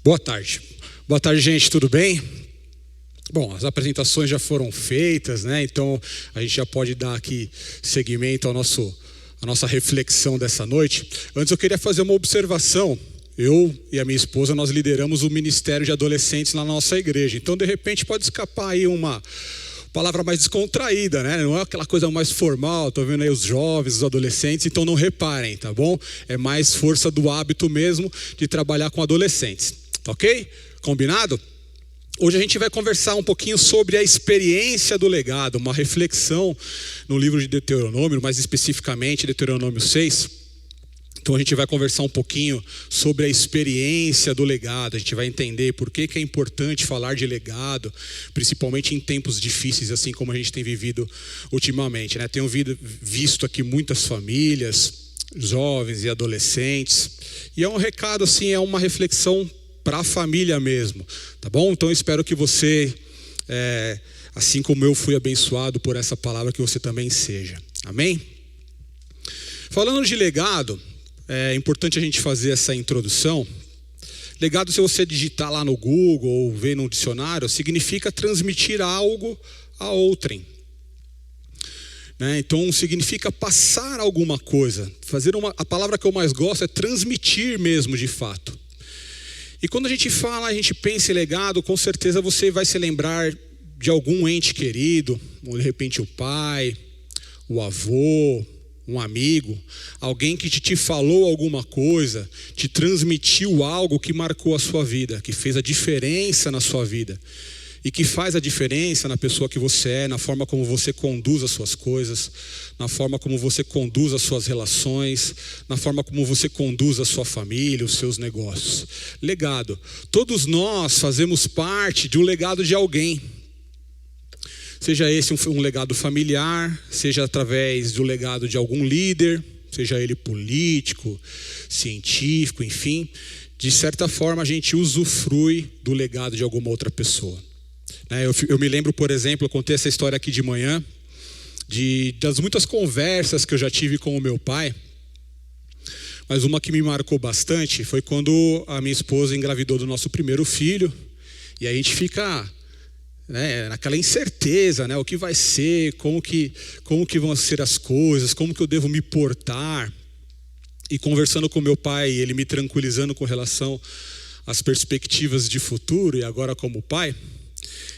Boa tarde. Boa tarde, gente, tudo bem? Bom, as apresentações já foram feitas, né? Então a gente já pode dar aqui seguimento à nossa reflexão dessa noite. Antes eu queria fazer uma observação. Eu e a minha esposa, nós lideramos o Ministério de Adolescentes na nossa igreja. Então, de repente, pode escapar aí uma palavra mais descontraída, né? Não é aquela coisa mais formal. Estou vendo aí os jovens, os adolescentes, então não reparem, tá bom? É mais força do hábito mesmo de trabalhar com adolescentes, ok? Combinado? Hoje a gente vai conversar um pouquinho sobre a experiência do legado, uma reflexão no livro de Deuteronômio, mais especificamente Deuteronômio 6. Então a gente vai conversar um pouquinho sobre a experiência do legado, a gente vai entender por que é importante falar de legado, principalmente em tempos difíceis, assim como a gente tem vivido ultimamente, né? Tenho visto aqui muitas famílias, jovens e adolescentes, e é um recado assim, é uma reflexão para a família mesmo, tá bom? Então eu espero que você, assim como eu fui abençoado por essa palavra, que você também seja, amém? Falando de legado, é importante a gente fazer essa introdução. Legado, se você digitar lá no Google ou ver no dicionário, significa transmitir algo a outrem, né? Então significa passar alguma coisa, a palavra que eu mais gosto é transmitir mesmo de fato. E quando a gente pensa em legado, com certeza você vai se lembrar de algum ente querido, ou de repente o pai, o avô, um amigo, alguém que te falou alguma coisa, te transmitiu algo que marcou a sua vida, que fez a diferença na sua vida. E que faz a diferença na pessoa que você é, na forma como você conduz as suas coisas, na forma como você conduz as suas relações, na forma como você conduz a sua família, os seus negócios. Legado. Todos nós fazemos parte de um legado de alguém. Seja esse um legado familiar, seja através do legado de algum líder, seja ele político, científico, enfim. De certa forma a gente usufrui do legado de alguma outra pessoa. Eu me lembro, por exemplo, eu contei essa história aqui de manhã, das muitas conversas que eu já tive com o meu pai, mas uma que me marcou bastante foi quando a minha esposa engravidou do nosso primeiro filho, e a gente fica, né, naquela incerteza, né, o que vai ser, como que vão ser as coisas, como que eu devo me portar. E conversando com meu pai, ele me tranquilizando com relação às perspectivas de futuro e agora como pai,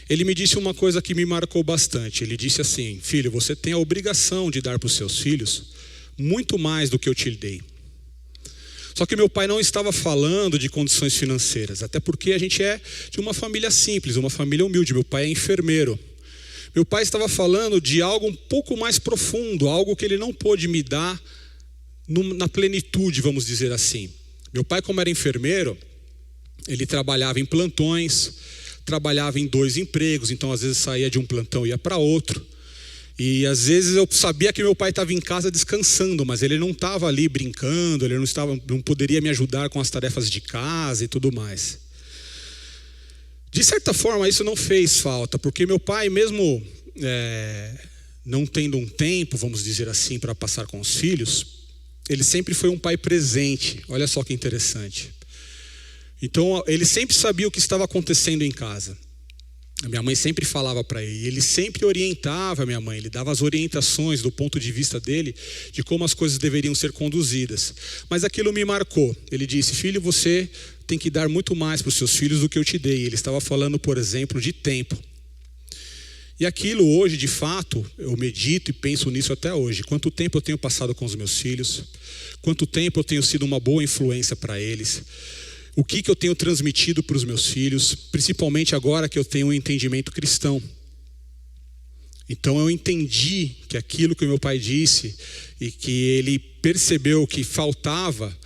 ele me disse uma coisa que me marcou bastante. Ele disse assim: filho, você tem a obrigação de dar para os seus filhos muito mais do que eu te dei. Só que meu pai não estava falando de condições financeiras, até porque a gente é de uma família simples, uma família humilde. Meu pai é enfermeiro. Meu pai estava falando de algo um pouco mais profundo, algo que ele não pôde me dar na plenitude, vamos dizer assim. Meu pai, como era enfermeiro, ele trabalhava em plantões, trabalhava em 2 empregos, então às vezes saía de um plantão e ia para outro. E às vezes eu sabia que meu pai estava em casa descansando, mas ele não estava ali brincando, ele não poderia me ajudar com as tarefas de casa e tudo mais. De certa forma isso não fez falta, porque meu pai, mesmo não tendo um tempo, vamos dizer assim, para passar com os filhos, ele sempre foi um pai presente. Olha só que interessante. Então ele sempre sabia o que estava acontecendo em casa. A minha mãe sempre falava para ele sempre orientava a minha mãe, ele dava as orientações do ponto de vista dele, de como as coisas deveriam ser conduzidas. Mas aquilo me marcou. Ele disse: filho, você tem que dar muito mais para os seus filhos do que eu te dei. Ele estava falando, por exemplo, de tempo. E aquilo hoje, de fato, eu medito e penso nisso até hoje. Quanto tempo eu tenho passado com os meus filhos, quanto tempo eu tenho sido uma boa influência para eles, o que eu tenho transmitido para os meus filhos, principalmente agora que eu tenho um entendimento cristão. Então eu entendi que aquilo que o meu pai disse e que ele percebeu que faltava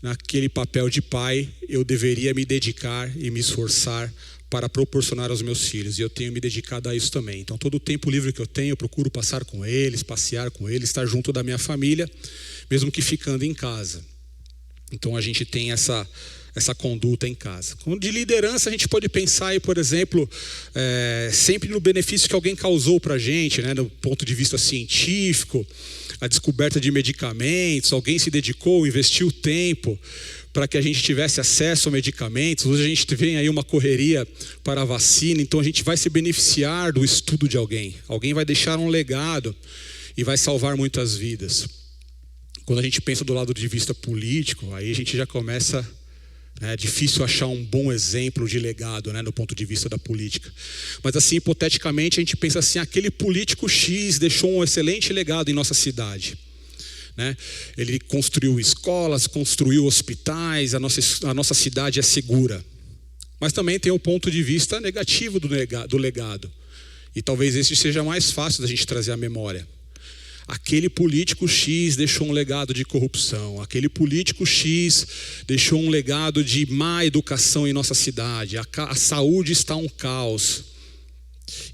naquele papel de pai, eu deveria me dedicar e me esforçar para proporcionar aos meus filhos. E eu tenho me dedicado a isso também. Então todo o tempo livre que eu tenho, eu procuro passar com eles, passear com eles, estar junto da minha família, mesmo que ficando em casa. Então a gente tem essa conduta em casa. De liderança a gente pode pensar aí, por exemplo, sempre no benefício que alguém causou para a gente, né, do ponto de vista científico. a descoberta de medicamentos, alguém se dedicou, investiu tempo para que a gente tivesse acesso a medicamentos. Hoje a gente vê aí uma correria para a vacina, então a gente vai se beneficiar do estudo de alguém. Alguém vai deixar um legado e vai salvar muitas vidas. Quando a gente pensa do lado de vista político, aí a gente já começa... É difícil achar um bom exemplo de legado, né, do ponto de vista da política. Mas assim, hipoteticamente, a gente pensa assim, aquele político X deixou um excelente legado em nossa cidade. Né? Ele construiu escolas, construiu hospitais, a nossa cidade é segura. Mas também tem o ponto de vista negativo do legado. E talvez esse seja mais fácil da gente trazer à memória. Aquele político X deixou um legado de corrupção. Aquele político X deixou um legado de má educação em nossa cidade. A saúde está um caos.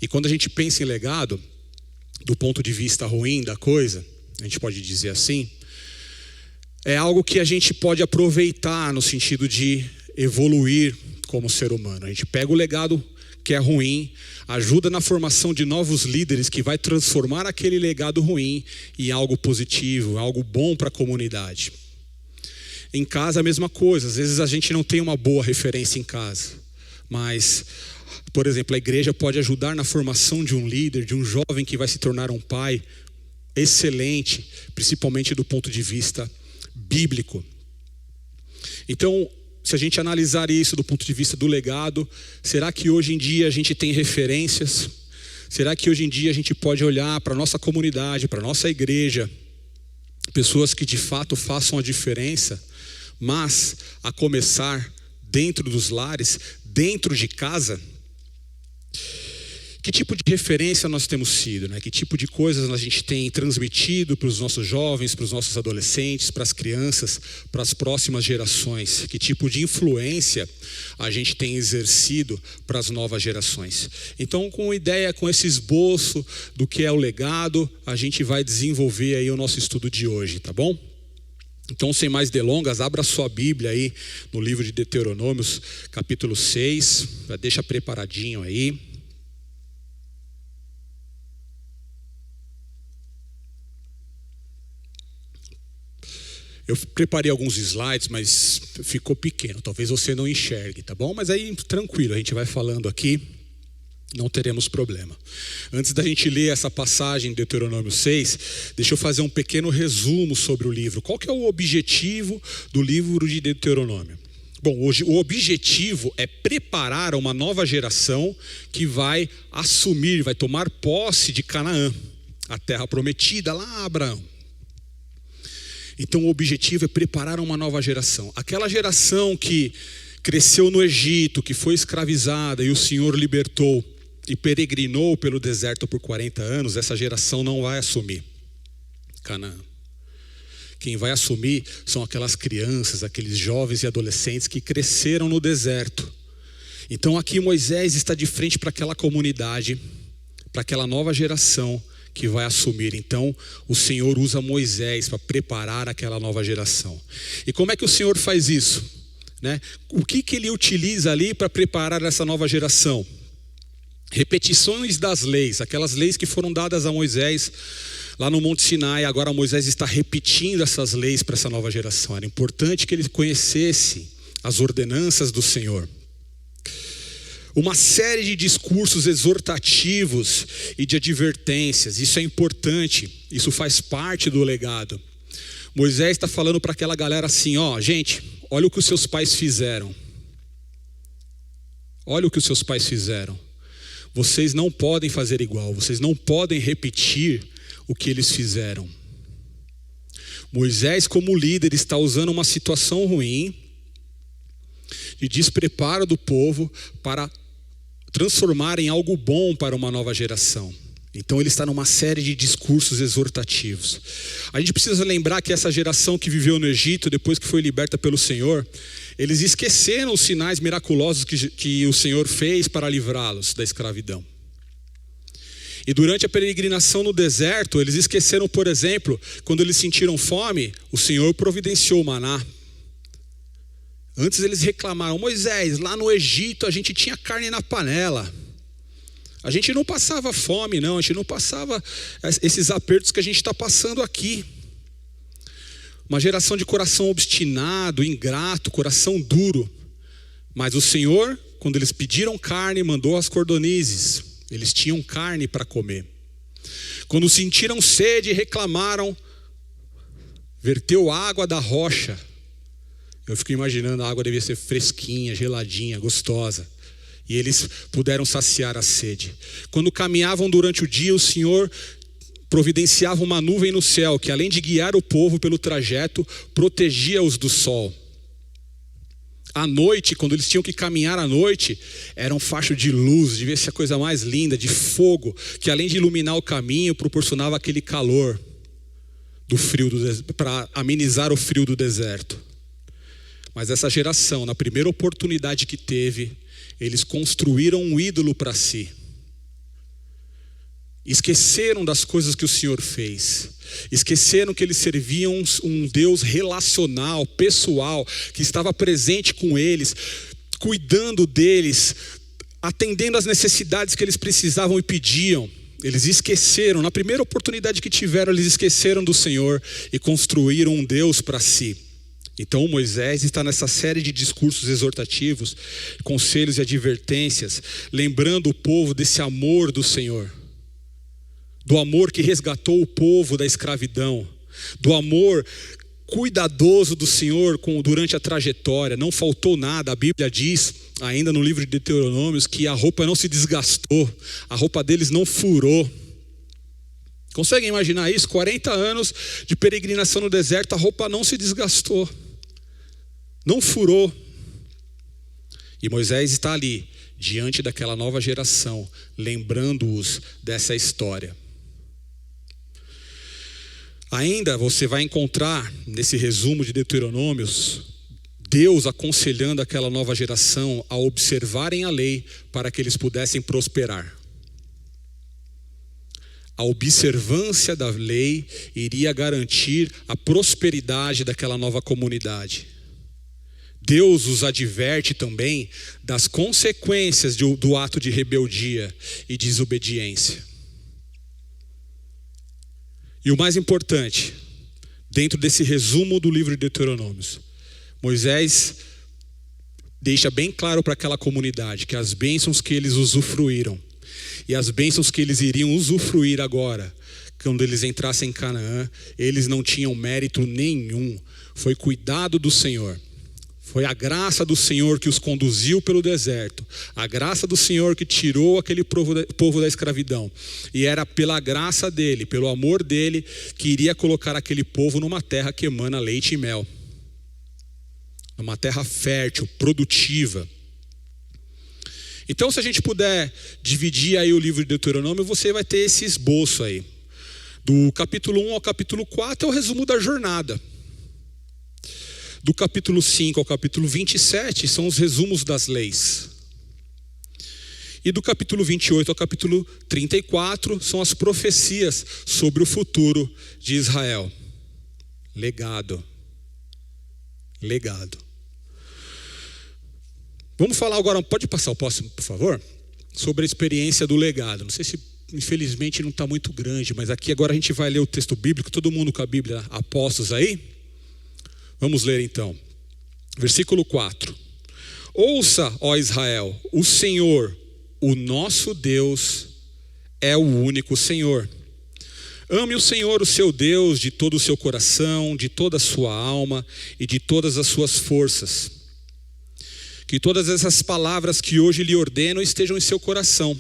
E quando a gente pensa em legado, do ponto de vista ruim da coisa, a gente pode dizer assim, é algo que a gente pode aproveitar no sentido de evoluir como ser humano. A gente pega o legado que é ruim, ajuda na formação de novos líderes que vai transformar aquele legado ruim em algo positivo, algo bom para a comunidade. Em casa a mesma coisa, às vezes a gente não tem uma boa referência em casa, mas, por exemplo, a igreja pode ajudar na formação de um líder, de um jovem que vai se tornar um pai excelente, principalmente do ponto de vista bíblico. Então, se a gente analisar isso do ponto de vista do legado, será que hoje em dia a gente tem referências? Será que hoje em dia a gente pode olhar para a nossa comunidade, para a nossa igreja, pessoas que de fato façam a diferença, mas a começar dentro dos lares, dentro de casa? Que tipo de referência nós temos sido, né? Que tipo de coisas a gente tem transmitido para os nossos jovens, para os nossos adolescentes, para as crianças, para as próximas gerações? Que tipo de influência a gente tem exercido para as novas gerações? Então, com ideia, com esse esboço do que é o legado, a gente vai desenvolver aí o nosso estudo de hoje, tá bom? Então, sem mais delongas, abra sua Bíblia aí no livro de Deuteronômios, capítulo 6, já deixa preparadinho aí. Eu preparei alguns slides, mas ficou pequeno, talvez você não enxergue, tá bom? Mas aí, tranquilo, a gente vai falando aqui, não teremos problema. Antes da gente ler essa passagem de Deuteronômio 6, deixa eu fazer um pequeno resumo sobre o livro. Qual que é o objetivo do livro de Deuteronômio? Bom, hoje o objetivo é preparar uma nova geração que vai assumir, vai tomar posse de Canaã, a terra prometida lá a Abraão. Então o objetivo é preparar uma nova geração. Aquela geração que cresceu no Egito, que foi escravizada e o Senhor libertou e peregrinou pelo deserto por 40 anos, essa geração não vai assumir Canaã. Quem vai assumir são aquelas crianças, aqueles jovens e adolescentes que cresceram no deserto. Então aqui Moisés está de frente para aquela comunidade, para aquela nova geração que vai assumir. Então o Senhor usa Moisés para preparar aquela nova geração. E como é que o Senhor faz isso? Né? O que ele utiliza ali para preparar essa nova geração? Repetições das leis, aquelas leis que foram dadas a Moisés lá no Monte Sinai. Agora Moisés está repetindo essas leis para essa nova geração. Era importante que ele conhecesse as ordenanças do Senhor. Uma série de discursos exortativos e de advertências. Isso é importante, isso faz parte do legado. Moisés está falando para aquela galera assim, ó, gente, olha o que os seus pais fizeram. Olha o que os seus pais fizeram. Vocês não podem fazer igual, vocês não podem repetir o que eles fizeram. Moisés, como líder, está usando uma situação ruim de despreparo do povo para transformar em algo bom para uma nova geração. Então ele está numa série de discursos exortativos. A gente precisa lembrar que essa geração que viveu no Egito, depois que foi liberta pelo Senhor, eles esqueceram os sinais miraculosos que o Senhor fez para livrá-los da escravidão. E durante a peregrinação no deserto, eles esqueceram, por exemplo, quando eles sentiram fome, o Senhor providenciou o maná. Antes eles reclamaram, Moisés, lá no Egito a gente tinha carne na panela. A gente não passava fome, não. A gente não passava esses apertos que a gente está passando aqui. Uma geração de coração obstinado, ingrato, coração duro. Mas o Senhor, quando eles pediram carne, mandou as cordonizes. Eles tinham carne para comer. Quando sentiram sede e reclamaram, verteu água da rocha. Eu fico imaginando, a água devia ser fresquinha, geladinha, gostosa. E eles puderam saciar a sede. Quando caminhavam durante o dia, o Senhor providenciava uma nuvem no céu, que além de guiar o povo pelo trajeto, protegia-os do sol. À noite, quando eles tinham que caminhar à noite, era um facho de luz, devia ser a coisa mais linda, de fogo, que além de iluminar o caminho, proporcionava aquele calor do frio para amenizar o frio do deserto. Mas essa geração, na primeira oportunidade que teve, eles construíram um ídolo para si. Esqueceram das coisas que o Senhor fez. Esqueceram que eles serviam um Deus relacional, pessoal, que estava presente com eles, cuidando deles, atendendo às necessidades que eles precisavam e pediam. Eles esqueceram, na primeira oportunidade que tiveram, eles esqueceram do Senhor e construíram um Deus para si. Então Moisés está nessa série de discursos exortativos, conselhos e advertências, lembrando o povo desse amor do Senhor. Do amor que resgatou o povo da escravidão, do amor cuidadoso do Senhor durante a trajetória. Não faltou nada. A Bíblia diz, ainda no livro de Deuteronômios, que a roupa não se desgastou, a roupa deles não furou. Conseguem imaginar isso? 40 anos de peregrinação no deserto, a roupa não se desgastou, não furou. E Moisés está ali, diante daquela nova geração, lembrando-os dessa história. Ainda você vai encontrar, nesse resumo de Deuteronômios, Deus aconselhando aquela nova geração a observarem a lei para que eles pudessem prosperar. A observância da lei iria garantir a prosperidade daquela nova comunidade. Deus os adverte também das consequências do ato de rebeldia e desobediência. E o mais importante, dentro desse resumo do livro de Deuteronômios, Moisés deixa bem claro para aquela comunidade que as bênçãos que eles usufruíram e as bênçãos que eles iriam usufruir agora, quando eles entrassem em Canaã, eles não tinham mérito nenhum. Foi cuidado do Senhor. Foi a graça do Senhor que os conduziu pelo deserto. A graça do Senhor que tirou aquele povo da escravidão. E era pela graça dele, pelo amor dele, que iria colocar aquele povo numa terra que emana leite e mel. Uma terra fértil, produtiva. Então, se a gente puder dividir aí o livro de Deuteronômio, você vai ter esse esboço aí. Do capítulo 1 ao capítulo 4 é o resumo da jornada. Do capítulo 5 ao capítulo 27 são os resumos das leis. E do capítulo 28 ao capítulo 34 são as profecias sobre o futuro de Israel. Legado. Legado. Vamos falar agora, pode passar o próximo, por favor? Sobre a experiência do legado. Não sei se, infelizmente, não está muito grande, mas aqui agora a gente vai ler o texto bíblico, todo mundo com a Bíblia apostos aí? Vamos ler então. Versículo 4. Ouça, ó Israel, o Senhor, o nosso Deus, é o único Senhor. Ame o Senhor, o seu Deus, de todo o seu coração, de toda a sua alma e de todas as suas forças. Que todas essas palavras que hoje lhe ordeno estejam em seu coração.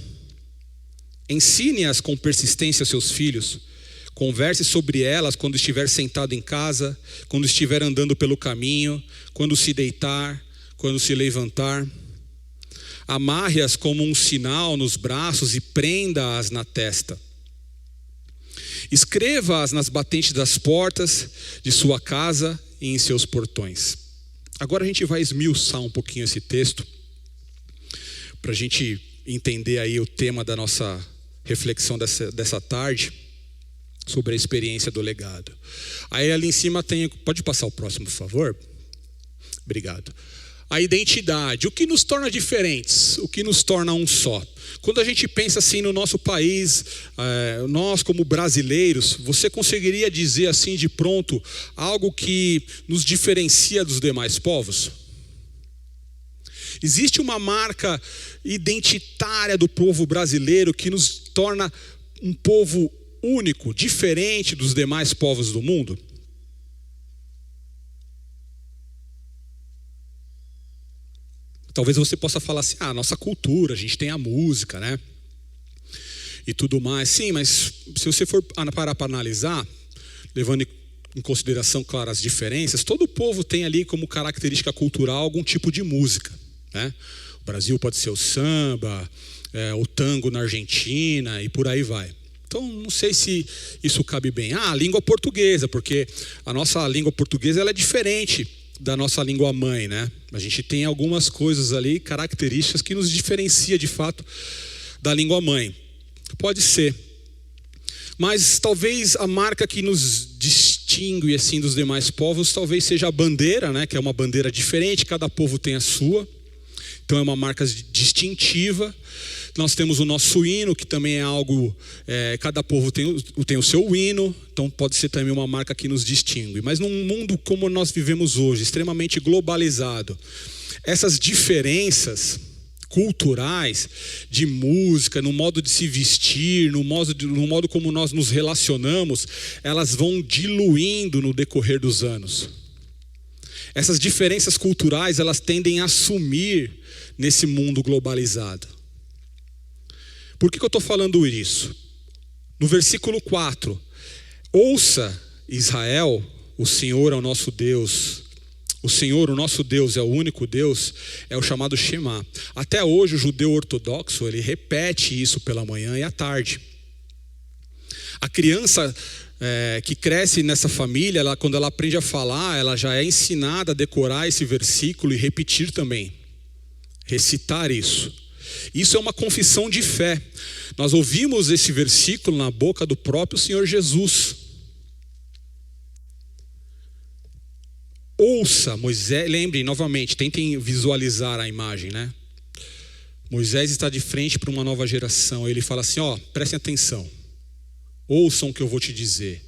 Ensine-as com persistência aos seus filhos. Converse sobre elas quando estiver sentado em casa, quando estiver andando pelo caminho, quando se deitar, quando se levantar. Amarre-as como um sinal nos braços e prenda-as na testa. Escreva-as nas batentes das portas de sua casa e em seus portões. Agora a gente vai esmiuçar um pouquinho esse texto, para a gente entender aí o tema da nossa reflexão dessa tarde, sobre a experiência do legado. Aí ali em cima tem, pode passar o próximo, por favor? Obrigado. a identidade, o que nos torna diferentes, o que nos torna um só. Quando a gente pensa assim no nosso país, nós como brasileiros, você conseguiria dizer assim de pronto algo que nos diferencia dos demais povos? Existe uma marca identitária do povo brasileiro que nos torna um povo único, diferente dos demais povos do mundo? Talvez você possa falar assim, nossa cultura, a gente tem a música, né? E tudo mais. Sim, mas se você for parar para analisar, levando em consideração, claro, as diferenças, todo povo tem ali como característica cultural algum tipo de música, né? O Brasil pode ser o samba, o tango na Argentina e por aí vai. Então, não sei se isso cabe bem. A língua portuguesa, porque a nossa língua portuguesa ela é diferente da nossa língua mãe, né? A gente tem algumas coisas ali, características que nos diferencia de fato da língua mãe. Pode ser. Mas talvez a marca que nos distingue assim dos demais povos talvez seja a bandeira, né? Que é uma bandeira diferente, cada povo tem a sua. Então é uma marca distintiva. Nós temos o nosso hino, que também é algo, cada povo tem o seu hino, então pode ser também uma marca que nos distingue. Mas num mundo como nós vivemos hoje, extremamente globalizado, essas diferenças culturais, de música, no modo de se vestir, no modo como nós nos relacionamos, elas vão diluindo no decorrer dos anos. Essas diferenças culturais, elas tendem a sumir nesse mundo globalizado. Por que eu estou falando isso? No versículo 4, ouça Israel, o Senhor é o nosso Deus. O Senhor, o nosso Deus, é o único Deus, é o chamado Shema. Até hoje o judeu ortodoxo, ele repete isso pela manhã e à tarde. A criança que cresce nessa família, quando ela aprende a falar, ela já é ensinada a decorar esse versículo e repetir também. Recitar isso. Isso é uma confissão de fé. Nós ouvimos esse versículo na boca do próprio Senhor Jesus. Ouça, Moisés, lembrem novamente, tentem visualizar a imagem, né? Moisés está de frente para uma nova geração. Ele fala assim, prestem atenção. Ouçam o que eu vou te dizer.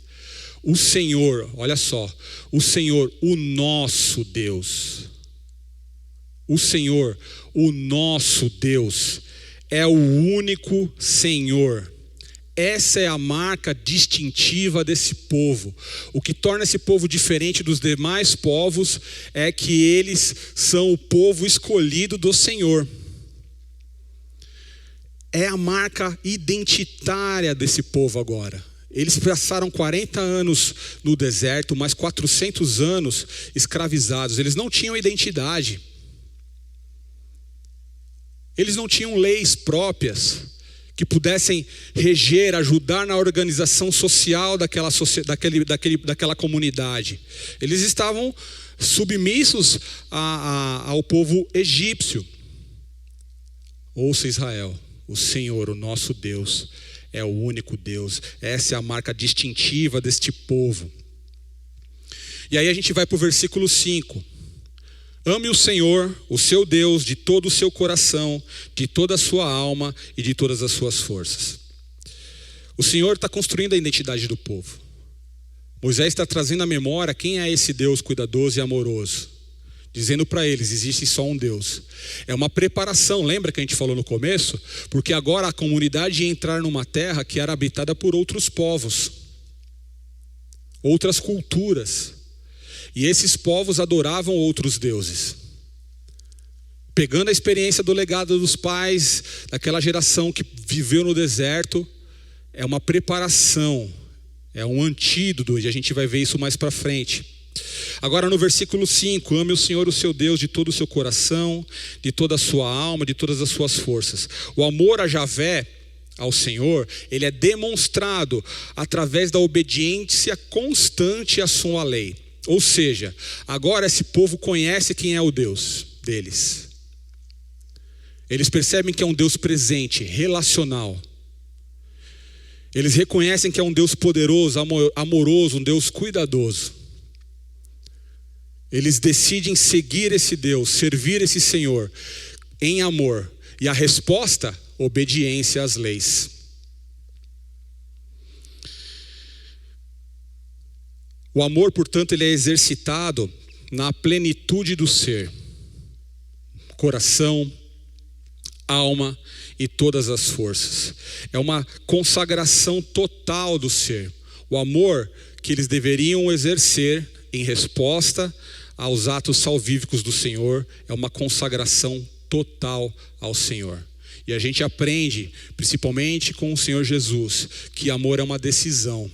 O Senhor, olha só, o Senhor, o nosso Deus. O Senhor, o nosso Deus, é o único Senhor. Essa é a marca distintiva desse povo. O que torna esse povo diferente dos demais povos é que eles são o povo escolhido do Senhor. É a marca identitária desse povo agora. Eles passaram 40 anos no deserto, mais 400 anos escravizados. Eles não tinham identidade. Eles não tinham leis próprias que pudessem reger, ajudar na organização social daquela comunidade. Eles estavam submissos ao povo egípcio. Ouça Israel, o Senhor, o nosso Deus, é o único Deus. Essa é a marca distintiva deste povo. E aí a gente vai para o versículo 5. Ame o Senhor, o seu Deus, de todo o seu coração, de toda a sua alma e de todas as suas forças. O Senhor está construindo a identidade do povo. Moisés está trazendo à memória quem é esse Deus cuidadoso e amoroso. Dizendo para eles, existe só um Deus. É uma preparação, lembra que a gente falou no começo? Porque agora a comunidade ia entrar numa terra que era habitada por outros povos, outras culturas. E esses povos adoravam outros deuses. Pegando a experiência do legado dos pais, daquela geração que viveu no deserto, é uma preparação, é um antídoto, e a gente vai ver isso mais para frente. Agora no versículo 5, ame o Senhor, o seu Deus, de todo o seu coração, de toda a sua alma, de todas as suas forças. O amor a Javé, ao Senhor, ele é demonstrado através da obediência constante à sua lei. Ou seja, agora esse povo conhece quem é o Deus deles. Eles percebem que é um Deus presente, relacional. Eles reconhecem que é um Deus poderoso, amoroso, um Deus cuidadoso. Eles decidem seguir esse Deus, servir esse Senhor em amor. E a resposta, obediência às leis. O amor, portanto, ele é exercitado na plenitude do ser. Coração, alma e todas as forças. É uma consagração total do ser. O amor que eles deveriam exercer em resposta aos atos salvíficos do Senhor é uma consagração total ao Senhor. E a gente aprende, principalmente com o Senhor Jesus, que amor é uma decisão.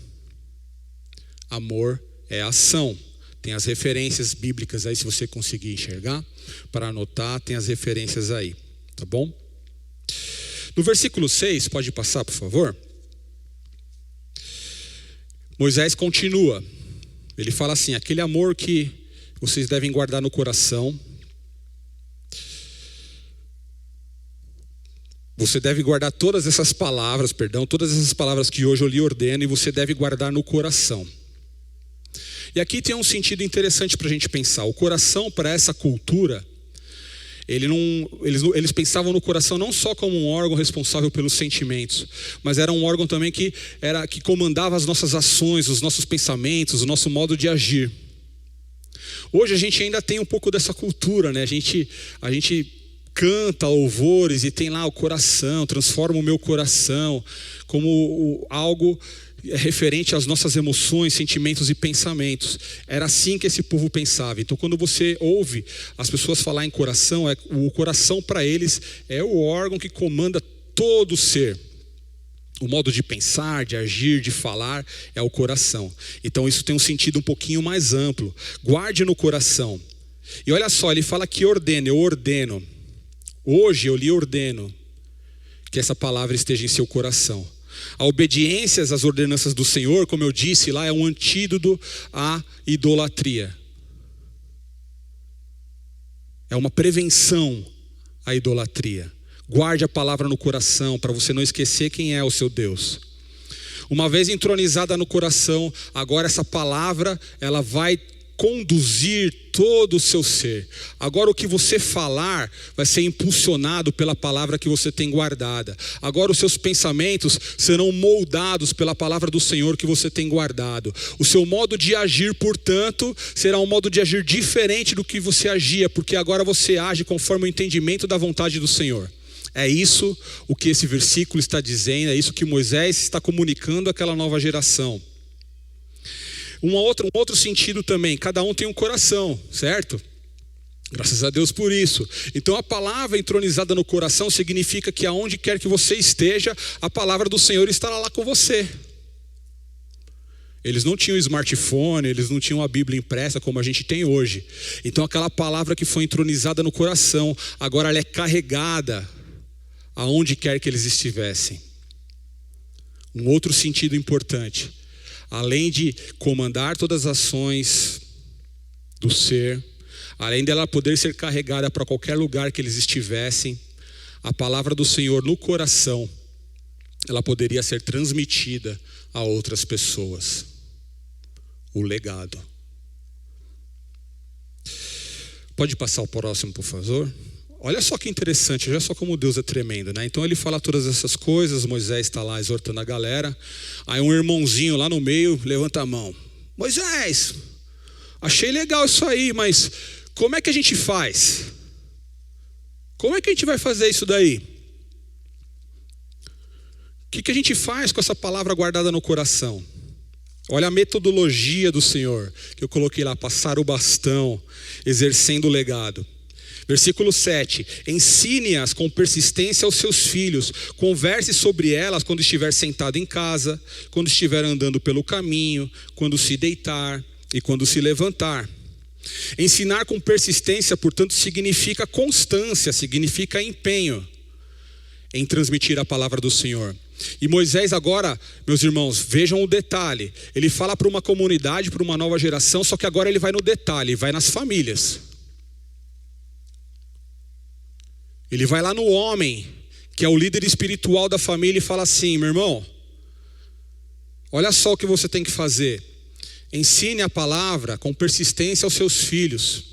Amor é ação. Tem as referências bíblicas aí, se você conseguir enxergar, para anotar, tem as referências aí, tá bom? No versículo 6, pode passar, por favor? Moisés continua. Ele fala assim: aquele amor que vocês devem guardar no coração. Você deve guardar todas essas palavras que hoje eu lhe ordeno, e você deve guardar no coração. E aqui tem um sentido interessante para a gente pensar. O coração, para essa cultura, eles pensavam no coração não só como um órgão responsável pelos sentimentos, mas era um órgão também que comandava as nossas ações, os nossos pensamentos, o nosso modo de agir. Hoje a gente ainda tem um pouco dessa cultura, né? A gente canta louvores e tem lá o coração, transforma o meu coração como algo referente às nossas emoções, sentimentos e pensamentos. Era assim que esse povo pensava. Então, quando você ouve as pessoas falar em coração, o coração para eles é o órgão que comanda todo o ser. O modo de pensar, de agir, de falar é o coração. Então isso tem um sentido um pouquinho mais amplo. Guarde no coração. E olha só, ele fala que ordena, eu ordeno. Hoje eu lhe ordeno que essa palavra esteja em seu coração. A obediência às ordenanças do Senhor, como eu disse lá, é um antídoto à idolatria. É uma prevenção à idolatria. Guarde a palavra no coração para você não esquecer quem é o seu Deus. Uma vez entronizada no coração, agora essa palavra ela vai conduzir todo o seu ser. Agora o que você falar vai ser impulsionado pela palavra que você tem guardada. Agora os seus pensamentos serão moldados pela palavra do Senhor que você tem guardado. O seu modo de agir, portanto, será um modo de agir diferente do que você agia, porque agora você age conforme o entendimento da vontade do Senhor. É isso o que esse versículo está dizendo, é isso que Moisés está comunicando àquela nova geração. Um outro sentido também, cada um tem um coração, certo? Graças a Deus por isso. Então a palavra entronizada no coração significa que aonde quer que você esteja, a palavra do Senhor estará lá com você. Eles não tinham smartphone, eles não tinham a Bíblia impressa como a gente tem hoje. Então aquela palavra que foi entronizada no coração, agora ela é carregada aonde quer que eles estivessem. Um outro sentido importante. Além de comandar todas as ações do ser, além dela poder ser carregada para qualquer lugar que eles estivessem, a palavra do Senhor no coração, ela poderia ser transmitida a outras pessoas. O legado. Pode passar o próximo, por favor? Olha só que interessante, olha só como Deus é tremendo, né? Então ele fala todas essas coisas, Moisés está lá exortando a galera. Aí um irmãozinho lá no meio levanta a mão. Moisés, achei legal isso aí, mas como é que a gente faz? Como é que a gente vai fazer isso daí? O que a gente faz com essa palavra guardada no coração? Olha a metodologia do Senhor, que eu coloquei lá, passar o bastão, exercendo o legado. Versículo 7, ensine-as com persistência aos seus filhos, converse sobre elas quando estiver sentado em casa, quando estiver andando pelo caminho, quando se deitar e quando se levantar. Ensinar com persistência, portanto, significa constância, significa empenho em transmitir a palavra do Senhor. E Moisés agora, meus irmãos, vejam o detalhe, ele fala para uma comunidade, para uma nova geração, só que agora ele vai no detalhe, vai nas famílias. Ele vai lá no homem, que é o líder espiritual da família, e fala assim: meu irmão, olha só o que você tem que fazer. ensine a palavra com persistência aos seus filhos.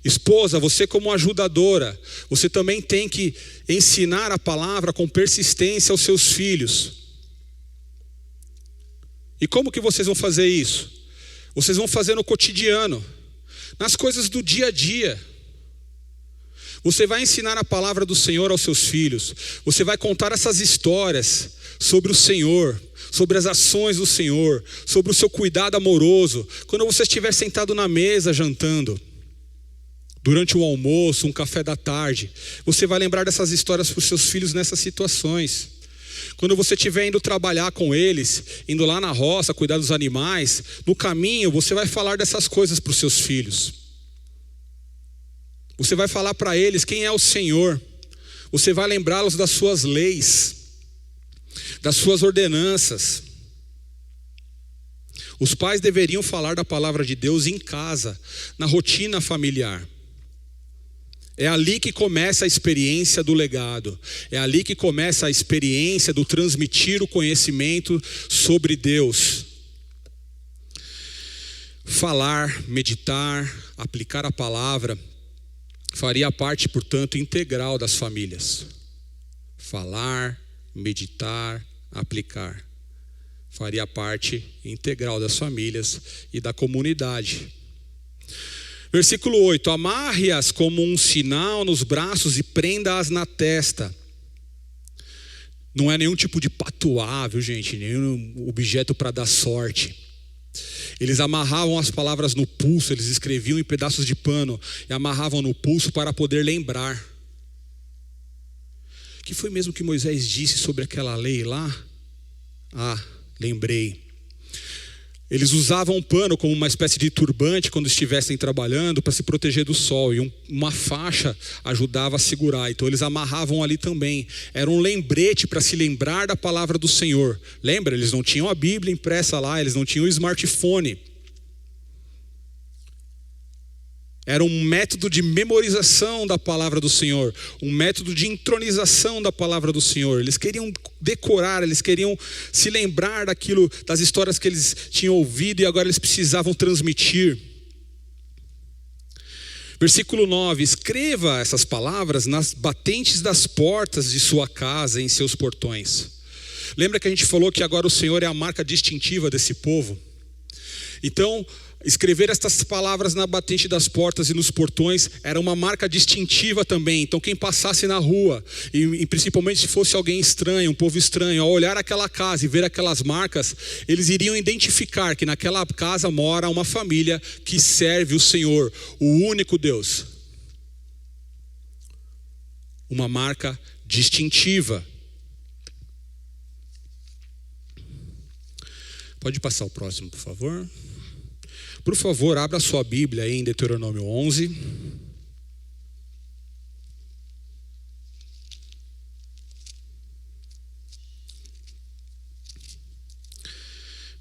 Esposa, você como ajudadora, você também tem que ensinar a palavra com persistência aos seus filhos. E como que vocês vão fazer isso? Vocês vão fazer no cotidiano, nas coisas do dia a dia. Você vai ensinar a palavra do Senhor aos seus filhos. Você vai contar essas histórias sobre o Senhor, sobre as ações do Senhor, sobre o seu cuidado amoroso. Quando você estiver sentado na mesa jantando, durante o almoço, um café da tarde, você vai lembrar dessas histórias para os seus filhos nessas situações. Quando você estiver indo trabalhar com eles, indo lá na roça, cuidar dos animais, no caminho você vai falar dessas coisas para os seus filhos. Você vai falar para eles quem é o Senhor. Você vai lembrá-los das suas leis, das suas ordenanças. Os pais deveriam falar da palavra de Deus em casa, na rotina familiar. É ali que começa a experiência do legado. É ali que começa a experiência do transmitir o conhecimento sobre Deus. Falar, meditar, aplicar a palavra faria parte, portanto, integral das famílias. Falar, meditar, aplicar faria parte integral das famílias e da comunidade. Versículo 8: amarre-as como um sinal nos braços e prenda-as na testa. Não é nenhum tipo de patuá, viu, gente? Nenhum objeto para dar sorte. Eles amarravam as palavras no pulso, eles escreviam em pedaços de pano e amarravam no pulso para poder lembrar. O que foi mesmo que Moisés disse sobre aquela lei lá? Lembrei. Eles usavam um pano como uma espécie de turbante quando estivessem trabalhando para se proteger do sol, e uma faixa ajudava a segurar, então eles amarravam ali também. Era um lembrete para se lembrar da palavra do Senhor. Lembra? Eles não tinham a Bíblia impressa lá, eles não tinham o smartphone. Era um método de memorização da palavra do Senhor, um método de intronização da palavra do Senhor. Eles queriam decorar, eles queriam se lembrar daquilo, das histórias que eles tinham ouvido e agora eles precisavam transmitir. Versículo 9: escreva essas palavras nas batentes das portas de sua casa e em seus portões. Lembra que a gente falou que agora o Senhor é a marca distintiva desse povo? Então, escrever estas palavras na batente das portas e nos portões era uma marca distintiva também. Então quem passasse na rua, e principalmente se fosse alguém estranho, um povo estranho, ao olhar aquela casa e ver aquelas marcas, eles iriam identificar que naquela casa mora uma família que serve o Senhor, o único Deus. Uma marca distintiva. Pode passar o próximo, por favor. Por favor, abra sua Bíblia aí em Deuteronômio 11.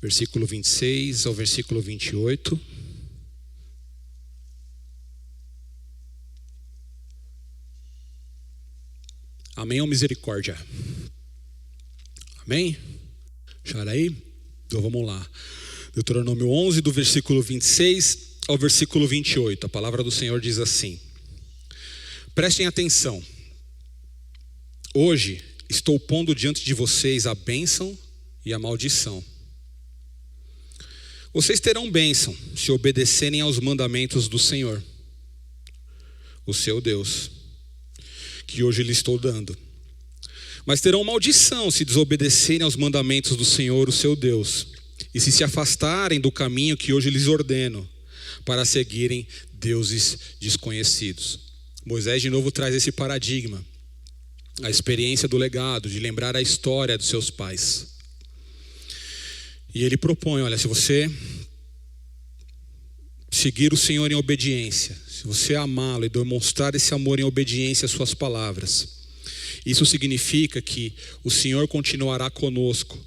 Versículo 26 ao versículo 28. Amém ou misericórdia? Amém? Acharam aí? Então vamos lá. Deuteronômio 11, do versículo 26 ao versículo 28. A palavra do Senhor diz assim: prestem atenção. Hoje estou pondo diante de vocês a bênção e a maldição. Vocês terão bênção se obedecerem aos mandamentos do Senhor, o seu Deus, que hoje lhes estou dando. Mas terão maldição se desobedecerem aos mandamentos do Senhor, o seu Deus, e se afastarem do caminho que hoje lhes ordeno, para seguirem deuses desconhecidos. Moisés de novo traz esse paradigma, a experiência do legado, de lembrar a história dos seus pais. E ele propõe, olha, se você seguir o Senhor em obediência, se você amá-lo e demonstrar esse amor em obediência às suas palavras, isso significa que o Senhor continuará conosco.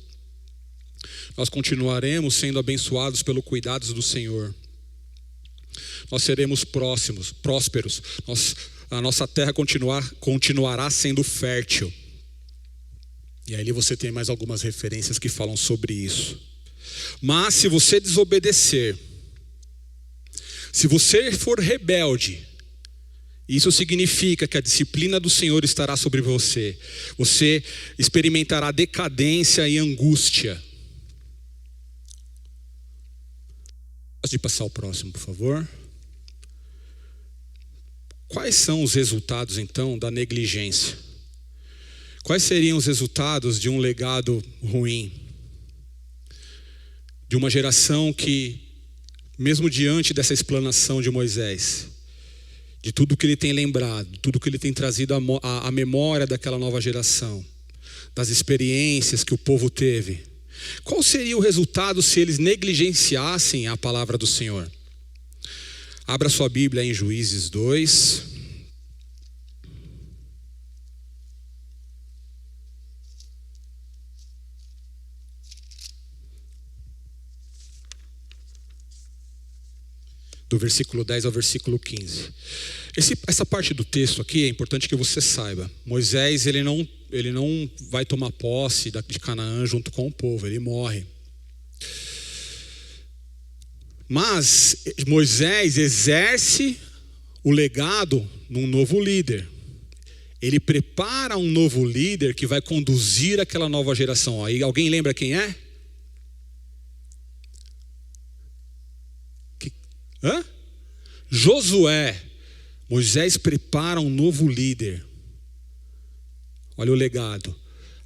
Nós continuaremos sendo abençoados pelo cuidado do Senhor. Nós seremos prósperos. A nossa terra continuará sendo fértil. E aí você tem mais algumas referências que falam sobre isso. Mas se você desobedecer, se você for rebelde, isso significa que a disciplina do Senhor estará sobre você. Você experimentará decadência e angústia. Pode passar o próximo, por favor. Quais são os resultados, então, da negligência? Quais seriam os resultados de um legado ruim? De uma geração que, mesmo diante dessa explanação de Moisés, de tudo que ele tem lembrado, tudo que ele tem trazido à memória daquela nova geração, das experiências que o povo teve, qual seria o resultado se eles negligenciassem a palavra do Senhor? Abra sua Bíblia em Juízes 2. Do versículo 10 ao versículo 15. Essa parte do texto aqui é importante que você saiba. Moisés, ele não vai tomar posse de Canaã junto com o povo, ele morre. Mas Moisés exerce o legado num novo líder. Ele prepara um novo líder que vai conduzir aquela nova geração. Aí alguém lembra quem é? Josué. Moisés prepara um novo líder. Olha o legado.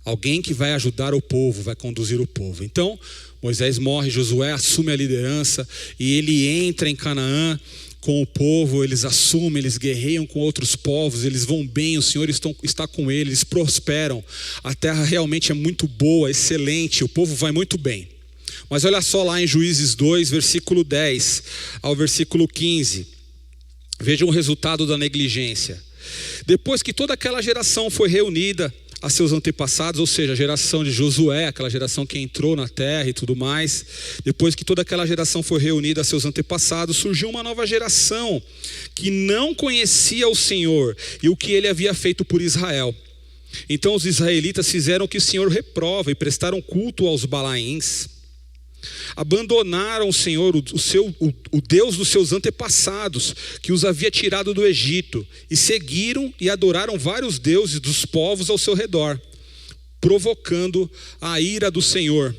Alguém que vai ajudar o povo, vai conduzir o povo. Então, Moisés morre, Josué assume a liderança e ele entra em Canaã com o povo, eles assumem, eles guerreiam com outros povos, eles vão bem, o Senhor está com eles, eles prosperam. A terra realmente é muito boa, excelente, o povo vai muito bem. Mas olha só lá em Juízes 2, versículo 10 ao versículo 15. Vejam o resultado da negligência. Depois que toda aquela geração foi reunida a seus antepassados, ou seja, a geração de Josué, aquela geração que entrou na terra e tudo mais, depois que toda aquela geração foi reunida a seus antepassados, surgiu uma nova geração que não conhecia o Senhor e o que ele havia feito por Israel. Então os israelitas fizeram o que o Senhor reprova e prestaram culto aos Balaíns. Abandonaram o Senhor, o Deus dos seus antepassados, que os havia tirado do Egito, e seguiram e adoraram vários deuses dos povos ao seu redor, provocando a ira do Senhor.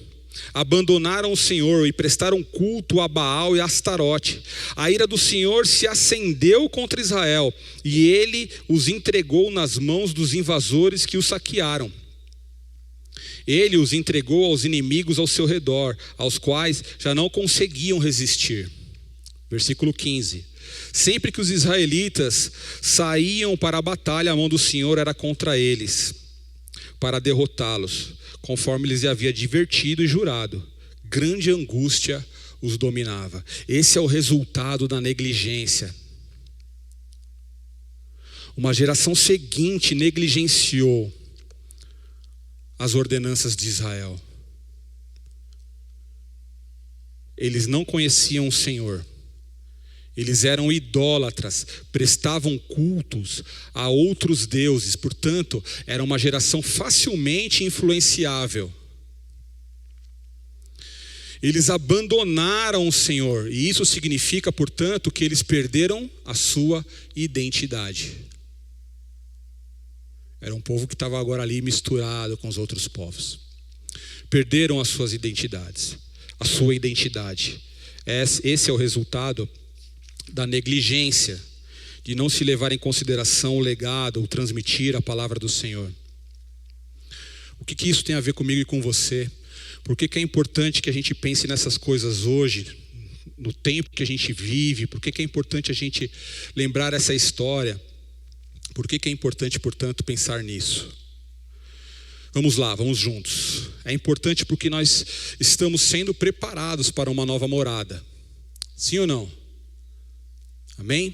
Abandonaram o Senhor e prestaram culto a Baal e a Astarote. A ira do Senhor se acendeu contra Israel, e ele os entregou nas mãos dos invasores que os saquearam. Ele os entregou aos inimigos ao seu redor, aos quais já não conseguiam resistir. Versículo 15. Sempre que os israelitas saíam para a batalha, a mão do Senhor era contra eles, para derrotá-los, conforme lhes havia advertido e jurado. Grande angústia os dominava. Esse é o resultado da negligência. Uma geração seguinte negligenciou as ordenanças de Israel. Eles não conheciam o Senhor. Eles eram idólatras, prestavam cultos a outros deuses. Portanto, era uma geração facilmente influenciável. Eles abandonaram o Senhor. E isso significa, portanto, que eles perderam a sua identidade. Era um povo que estava agora ali misturado com os outros povos. Perderam as suas identidades, a sua identidade. Esse é o resultado da negligência, de não se levar em consideração o legado, o transmitir a palavra do Senhor. O que isso tem a ver comigo e com você? Por que é importante que a gente pense nessas coisas hoje, no tempo que a gente vive? Por que é importante a gente lembrar essa história? Por que é importante, portanto, pensar nisso? Vamos lá, vamos juntos. É importante porque nós estamos sendo preparados para uma nova morada. Sim ou não? Amém?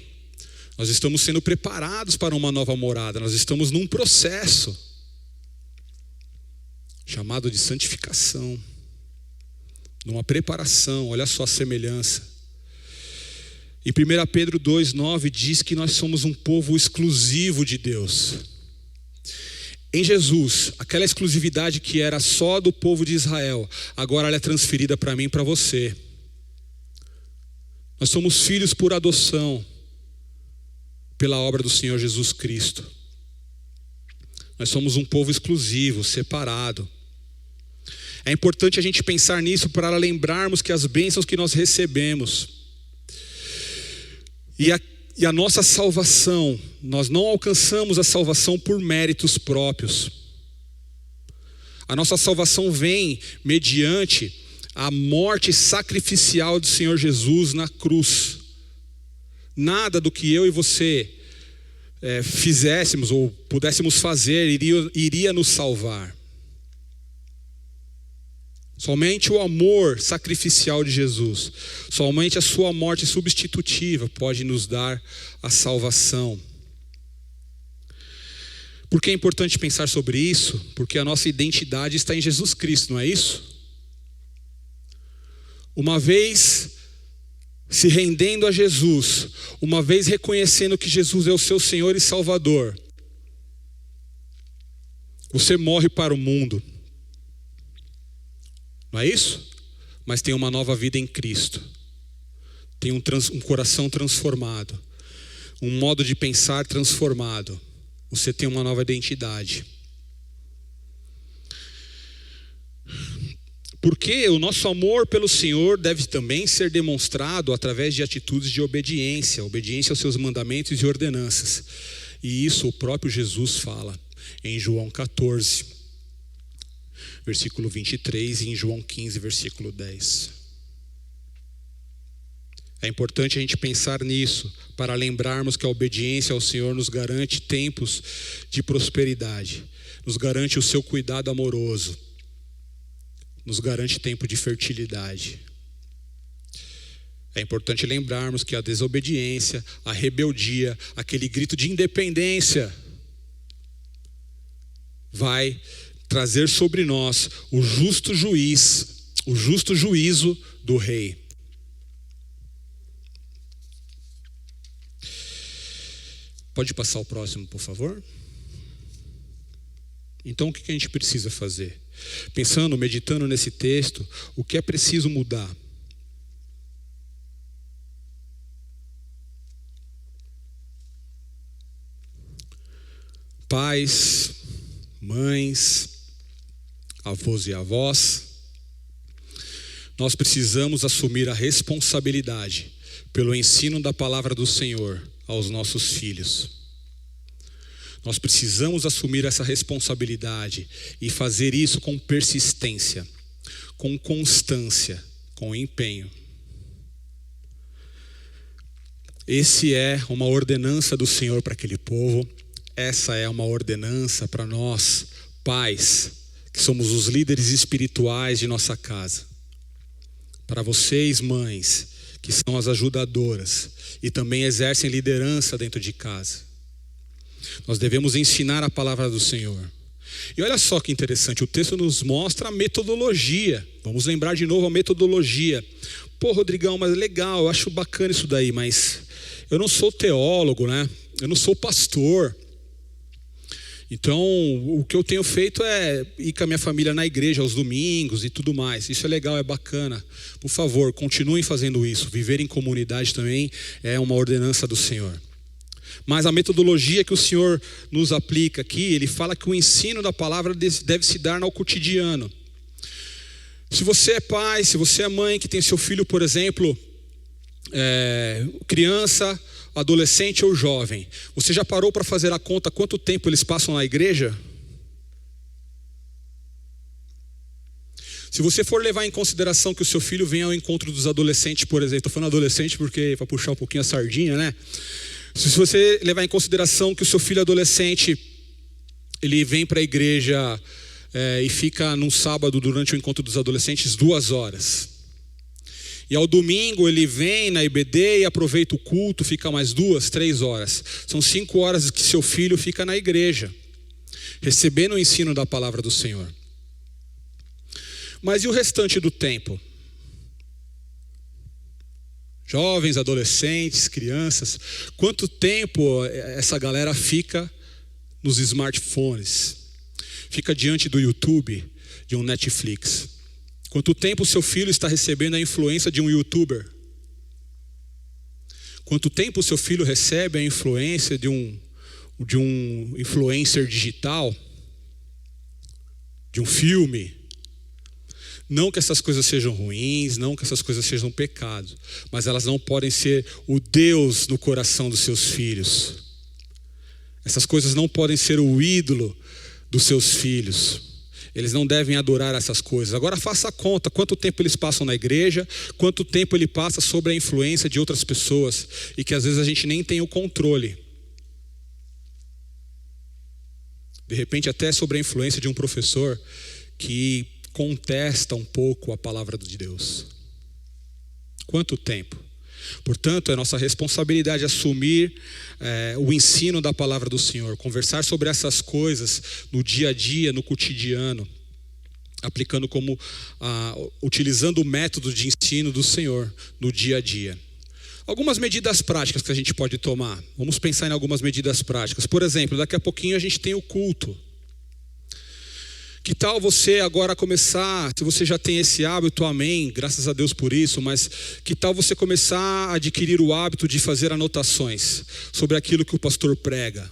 Nós estamos sendo preparados para uma nova morada. Nós estamos num processo chamado de santificação, numa preparação. Olha só a semelhança. Em 1 Pedro 2,9 diz que nós somos um povo exclusivo de Deus. Em Jesus, aquela exclusividade que era só do povo de Israel, agora ela é transferida para mim e para você. Nós somos filhos por adoção, pela obra do Senhor Jesus Cristo. Nós somos um povo exclusivo, separado. É importante a gente pensar nisso para lembrarmos que as bênçãos que nós recebemos e a nossa salvação, nós não alcançamos a salvação por méritos próprios. A nossa salvação vem mediante a morte sacrificial do Senhor Jesus na cruz. Nada do que eu e você fizéssemos ou pudéssemos fazer iria nos salvar. Somente o amor sacrificial de Jesus, somente a sua morte substitutiva pode nos dar a salvação. Por que é importante pensar sobre isso? Porque a nossa identidade está em Jesus Cristo, não é isso? Uma vez se rendendo a Jesus, uma vez reconhecendo que Jesus é o seu Senhor e Salvador, você morre para o mundo. Não é isso? Mas tem uma nova vida em Cristo. Tem um coração transformado. Um modo de pensar transformado. Você tem uma nova identidade. Porque o nosso amor pelo Senhor deve também ser demonstrado através de atitudes de obediência. Obediência aos seus mandamentos e ordenanças. E isso o próprio Jesus fala em João 14. Versículo 23 e em João 15, versículo 10. É importante a gente pensar nisso, para lembrarmos que a obediência ao Senhor nos garante tempos de prosperidade, nos garante o seu cuidado amoroso, nos garante tempo de fertilidade. É importante lembrarmos que a desobediência, a rebeldia, aquele grito de independência, vai trazer sobre nós o justo juízo do rei. Pode passar o próximo, por favor? Então o que a gente precisa fazer? Pensando, meditando nesse texto, o que é preciso mudar? Pais, mães, avós e avós, nós precisamos assumir a responsabilidade pelo ensino da palavra do Senhor aos nossos filhos. Nós precisamos assumir essa responsabilidade e fazer isso com persistência, com constância, com empenho. Esse é uma ordenança do Senhor para aquele povo. Essa é uma ordenança para nós, pais, que somos os líderes espirituais de nossa casa. Para vocês, mães, que são as ajudadoras e também exercem liderança dentro de casa. Nós devemos ensinar a palavra do Senhor. E olha só que interessante, o texto nos mostra a metodologia. Vamos lembrar de novo a metodologia. Pô, Rodrigão, mas legal, eu acho bacana isso daí, mas eu não sou teólogo, né? Eu não sou pastor. Então, o que eu tenho feito é ir com a minha família na igreja aos domingos e tudo mais. Isso é legal, é bacana. Por favor, continuem fazendo isso. Viver em comunidade também é uma ordenança do Senhor. Mas a metodologia que o Senhor nos aplica aqui, Ele fala que o ensino da palavra deve se dar no cotidiano. Se você é pai, se você é mãe que tem seu filho, por exemplo, criança, adolescente ou jovem, você já parou para fazer a conta quanto tempo eles passam na igreja? Se você for levar em consideração que o seu filho vem ao encontro dos adolescentes, por exemplo, estou falando adolescente porque para puxar um pouquinho a sardinha, né? Se você levar em consideração que o seu filho adolescente, ele vem para a igreja e fica num sábado durante o encontro dos adolescentes 2 horas. E ao domingo ele vem na IBD e aproveita o culto, fica mais 2, 3 horas. São 5 horas que seu filho fica na igreja, recebendo o ensino da palavra do Senhor. Mas e o restante do tempo? Jovens, adolescentes, crianças, quanto tempo essa galera fica nos smartphones, fica diante do YouTube, de um Netflix? Quanto tempo o seu filho está recebendo a influência de um YouTuber? Quanto tempo o seu filho recebe a influência de um influencer digital? De um filme? Não que essas coisas sejam ruins, não que essas coisas sejam pecados, mas elas não podem ser o Deus no coração dos seus filhos. Essas coisas não podem ser o ídolo dos seus filhos. Eles não devem adorar essas coisas. Agora faça a conta, quanto tempo eles passam na igreja, quanto tempo ele passa sobre a influência de outras pessoas, e que às vezes a gente nem tem o controle. De repente até sobre a influência de um professor que contesta um pouco a palavra de Deus. Quanto tempo? Portanto, é nossa responsabilidade assumir o ensino da palavra do Senhor, conversar sobre essas coisas no dia a dia, no cotidiano, aplicando utilizando o método de ensino do Senhor no dia a dia. Algumas medidas práticas que a gente pode tomar. Vamos pensar em algumas medidas práticas. Por exemplo, daqui a pouquinho a gente tem o culto. Que tal você agora começar, se você já tem esse hábito, amém, graças a Deus por isso, mas que tal você começar a adquirir o hábito de fazer anotações sobre aquilo que o pastor prega?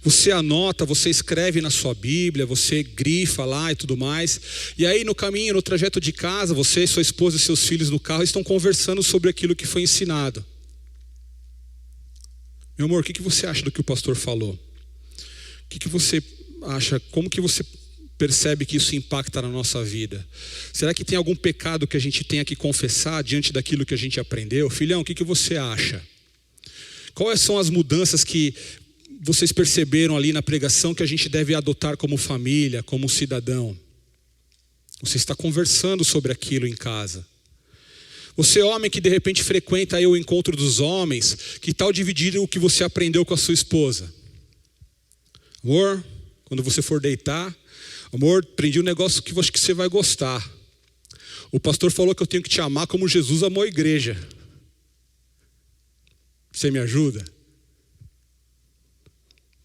Você anota, você escreve na sua Bíblia, você grifa lá e tudo mais. E aí no caminho, no trajeto de casa, você, sua esposa e seus filhos no carro estão conversando sobre aquilo que foi ensinado. Meu amor, o que você acha do que o pastor falou? O que você acha? Como que você percebe que isso impacta na nossa vida? Será que tem algum pecado que a gente tenha que confessar diante daquilo que a gente aprendeu? Filhão, o que você acha? Quais são as mudanças que vocês perceberam ali na pregação que a gente deve adotar como família, como cidadão? Você está conversando sobre aquilo em casa. Você, homem que de repente frequenta aí o encontro dos homens, que tal dividir o que você aprendeu com a sua esposa? Amor, quando você for deitar, amor, aprendi um negócio que eu acho que você vai gostar. O pastor falou que eu tenho que te amar como Jesus amou a igreja. Você me ajuda?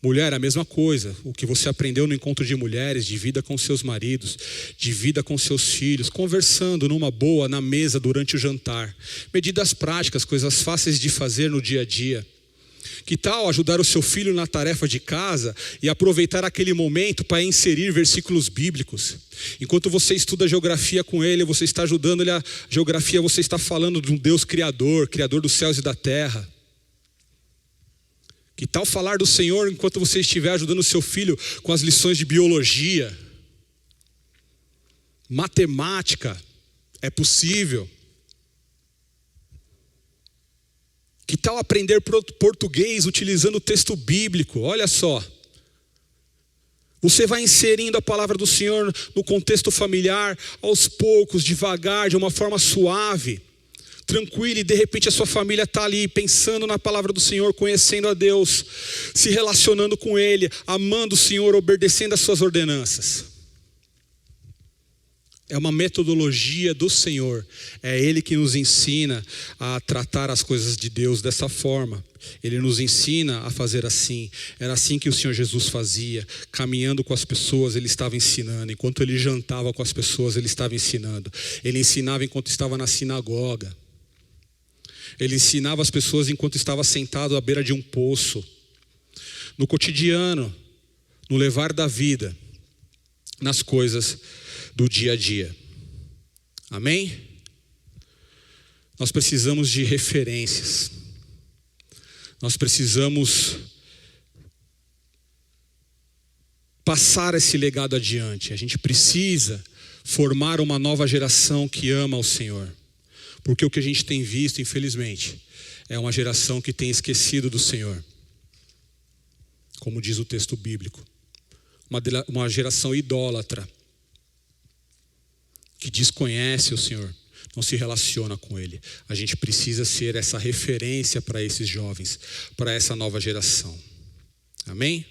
Mulher, a mesma coisa. O que você aprendeu no encontro de mulheres, divida com seus maridos, divida com seus filhos, conversando numa boa, na mesa durante o jantar. Medidas práticas, coisas fáceis de fazer no dia a dia. Que tal ajudar o seu filho na tarefa de casa e aproveitar aquele momento para inserir versículos bíblicos? Enquanto você estuda geografia com ele, você está ajudando ele a geografia, você está falando de um Deus criador, criador dos céus e da terra. Que tal falar do Senhor enquanto você estiver ajudando o seu filho com as lições de biologia? Matemática, é possível. Que tal aprender português utilizando o texto bíblico? Olha só. Você vai inserindo a palavra do Senhor no contexto familiar, aos poucos, devagar, de uma forma suave, tranquila, e de repente a sua família está ali pensando na palavra do Senhor, conhecendo a Deus, se relacionando com Ele, amando o Senhor, obedecendo às suas ordenanças. É uma metodologia do Senhor. É Ele que nos ensina a tratar as coisas de Deus dessa forma. Ele nos ensina a fazer assim. Era assim que o Senhor Jesus fazia. Caminhando com as pessoas, Ele estava ensinando. Enquanto Ele jantava com as pessoas, Ele estava ensinando. Ele ensinava enquanto estava na sinagoga. Ele ensinava as pessoas enquanto estava sentado à beira de um poço. No cotidiano, no levar da vida, nas coisas do dia a dia. Amém? Nós precisamos de referências. Nós precisamos passar esse legado adiante. A gente precisa formar uma nova geração que ama o Senhor. Porque o que a gente tem visto, infelizmente, é uma geração que tem esquecido do Senhor. Como diz o texto bíblico. Uma geração idólatra. Que desconhece o Senhor, não se relaciona com Ele. A gente precisa ser essa referência para esses jovens, para essa nova geração. Amém?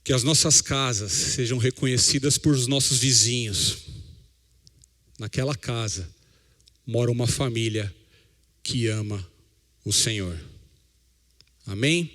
Que as nossas casas sejam reconhecidas por os nossos vizinhos. Naquela casa mora uma família que ama o Senhor. Amém?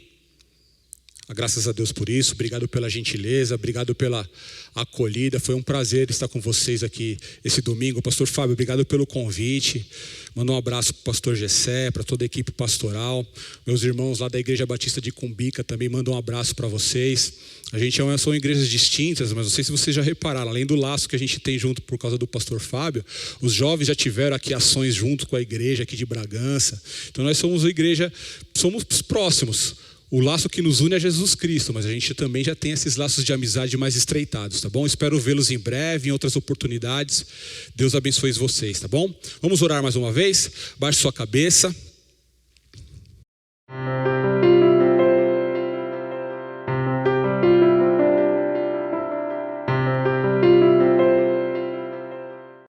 Graças a Deus por isso. Obrigado pela gentileza, obrigado pela acolhida. Foi um prazer estar com vocês aqui esse domingo. Pastor Fábio, obrigado pelo convite. Manda um abraço para o pastor Gessé, para toda a equipe pastoral. Meus irmãos lá da Igreja Batista de Cumbica também mandam um abraço para vocês. A gente são igrejas distintas, mas não sei se vocês já repararam, além do laço que a gente tem junto por causa do pastor Fábio, os jovens já tiveram aqui ações junto com a igreja aqui de Bragança. Então nós somos uma igreja, somos próximos. O laço que nos une é Jesus Cristo, mas a gente também já tem esses laços de amizade mais estreitados, tá bom? Espero vê-los em breve, em outras oportunidades. Deus abençoe vocês, tá bom? Vamos orar mais uma vez? Baixe sua cabeça.